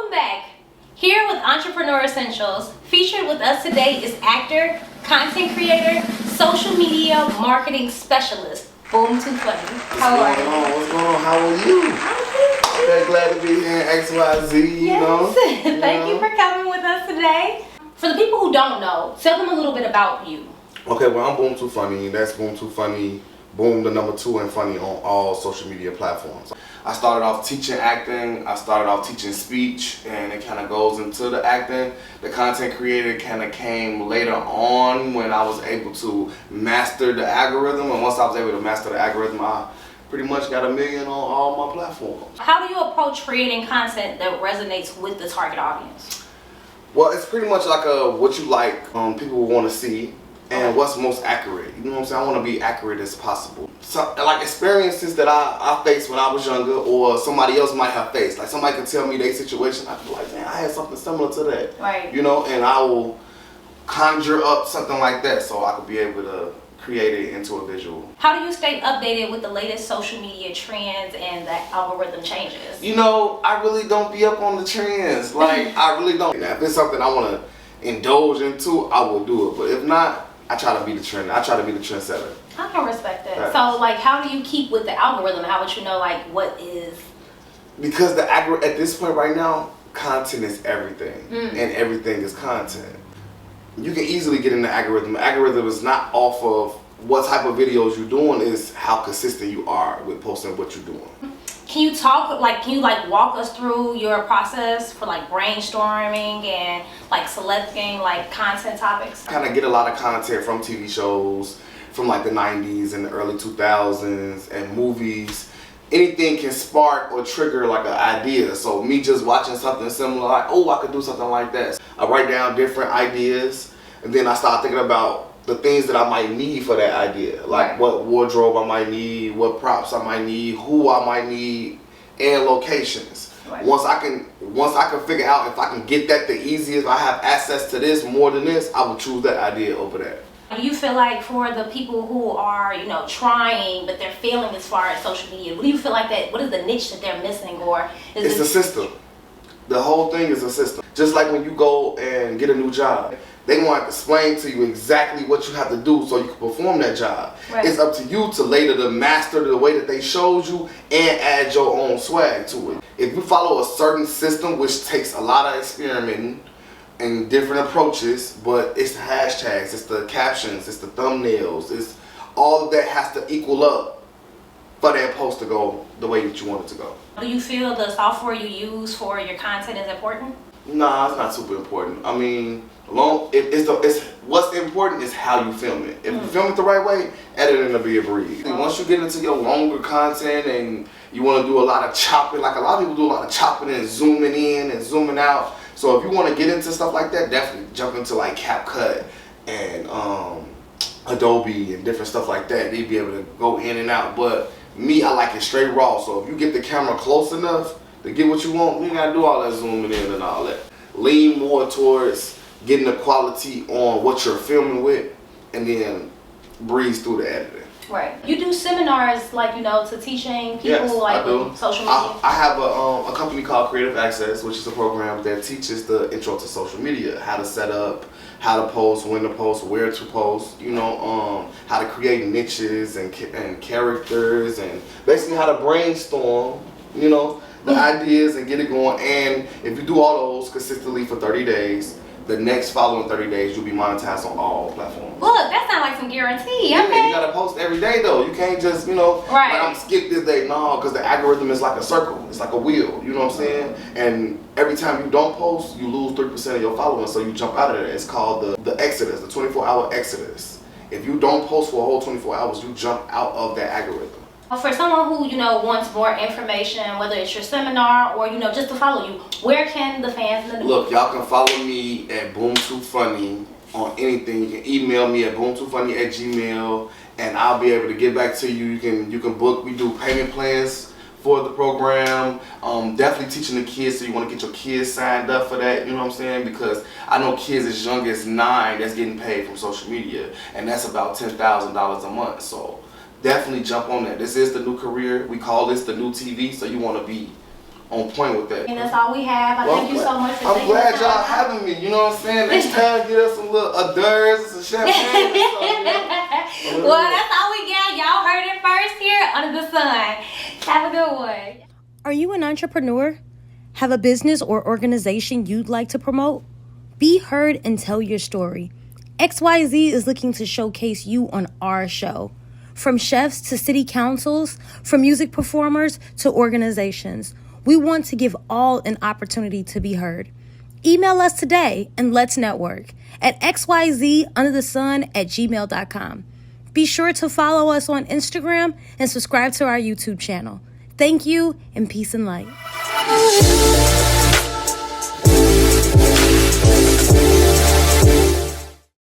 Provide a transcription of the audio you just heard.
Welcome back. Here with Entrepreneur Essentials. Featured with us today is actor, content creator, social media marketing specialist, Boom2Funny. How are you? What's going on? How are you? I'm glad to be here in XYZ, you know. Thank you for coming with us today. For the people who don't know, tell them a little bit about you. Okay, well, I'm Boom2Funny. That's Boom2Funny. Boom, the number 2 and funny on all social media platforms. I started off teaching acting, I started off teaching speech, and it kind of goes into the acting. The content creator kind of came later on when I was able to master the algorithm, and once I was able to master the algorithm, I pretty much got 1 million on all my platforms. How do you approach creating content that resonates with the target audience? Well, it's pretty much like what you like, people want to see. And what's most accurate, you know what I'm saying? I want to be accurate as possible. So, like experiences that I faced when I was younger, or somebody else might have faced. Like somebody could tell me their situation, I'd be like, man, I had something similar to that. Right. You know, and I will conjure up something like that so I could be able to create it into a visual. How do you stay updated with the latest social media trends and the algorithm changes? You know, I really don't be up on the trends. Like, I really don't. Now, if it's something I want to indulge into, I will do it. But if not, I try to be the trend. I try to be the trendsetter. I can respect that. Right. So, like, how do you keep with the algorithm? How would you know, like, what is? Because the at this point right now, content is everything, and everything is content. You can easily get in the algorithm. The algorithm is not off of what type of videos you're doing; is how consistent you are with posting what you're doing. Can you walk us through your process for like brainstorming and like selecting like content topics? I kind of get a lot of content from TV shows from like the 90s and the early 2000s and movies. Anything can spark or trigger like an idea. So me just watching something similar, like, oh, I could do something like that. I write down different ideas, and then I start thinking about the things that I might need for that idea, like what wardrobe I might need, what props I might need, who I might need, and locations. Right. Once I can figure out if I can get that the easiest, if I have access to this more than this, I will choose that idea over that. Do you feel like for the people who are, you know, trying but they're failing as far as social media, what do you feel like that? What is the niche that they're missing, or is it's a system? The whole thing is a system. Just like when you go and get a new job, they want to explain to you exactly what you have to do so you can perform that job. Right. It's up to you to later to master the way that they showed you and add your own swag to it. If you follow a certain system, which takes a lot of experimenting and different approaches, but it's the hashtags, it's the captions, it's the thumbnails, it's all of that has to equal up for that post to go the way that you want it to go. Do you feel the software you use for your content is important? Nah, it's not super important. I mean, what's important is how you film it. If you film it the right way, editing will be a breeze. Once you get into your longer content and you want to do a lot of chopping, like a lot of people do a lot of chopping and zooming in and zooming out. So if you want to get into stuff like that, definitely jump into like CapCut and Adobe and different stuff like that. They'd be able to go in and out. But me, I like it straight raw. So if you get the camera close enough to get what you want, you ain't gotta do all that zooming in and all that. Lean more towards getting the quality on what you're filming with, and then breeze through the editing. Right. You do seminars, like, you know, to teaching people, yes, like, with social media? I have a company called Creative Access, which is a program that teaches the intro to social media, how to set up, how to post, when to post, where to post, you know, how to create niches and characters, and basically how to brainstorm, you know, the ideas and get it going. And if you do all those consistently for 30 days, the next following 30 days you'll be monetized on all platforms. Look, that sounds like some guarantee. Yeah, okay. You gotta post every day though. You can't just, you know, right. Like I'm skip this day. No, because the algorithm is like a circle. It's like a wheel. You know what I'm saying? And every time you don't post, you lose 3% of your followers. So you jump out of there. It's called the exodus, the 24-hour exodus. If you don't post for a whole 24 hours, you jump out of that algorithm. For someone who, you know, wants more information, whether it's your seminar or, you know, just to follow you, where can the fans know? Look, y'all can follow me at Boom2Funny on anything. You can email me at boom2funny@gmail, and I'll be able to get back to you. You can book. We do payment plans for the program. Definitely teaching the kids, so you want to get your kids signed up for that. You know what I'm saying? Because I know kids as young as 9 that's getting paid from social media, and that's about $10,000 a month. So definitely jump on that. This is the new career. We call this the new TV, so you want to be on point with that. And that's all we have. Thank you so much for taking I'm glad the y'all time. having me. You know what I'm saying? Next time, get us some little hors d'oeuvres, some champagne or something. Well, that's all we got. Y'all heard it first here under the sun. Have a good one. Are you an entrepreneur? Have a business or organization you'd like to promote? Be heard and tell your story. XYZ is looking to showcase you on our show. From chefs to city councils, from music performers to organizations, we want to give all an opportunity to be heard. Email us today and let's network at xyzunderthesun@gmail.com. Be sure to follow us on Instagram and subscribe to our YouTube channel. Thank you and peace and light.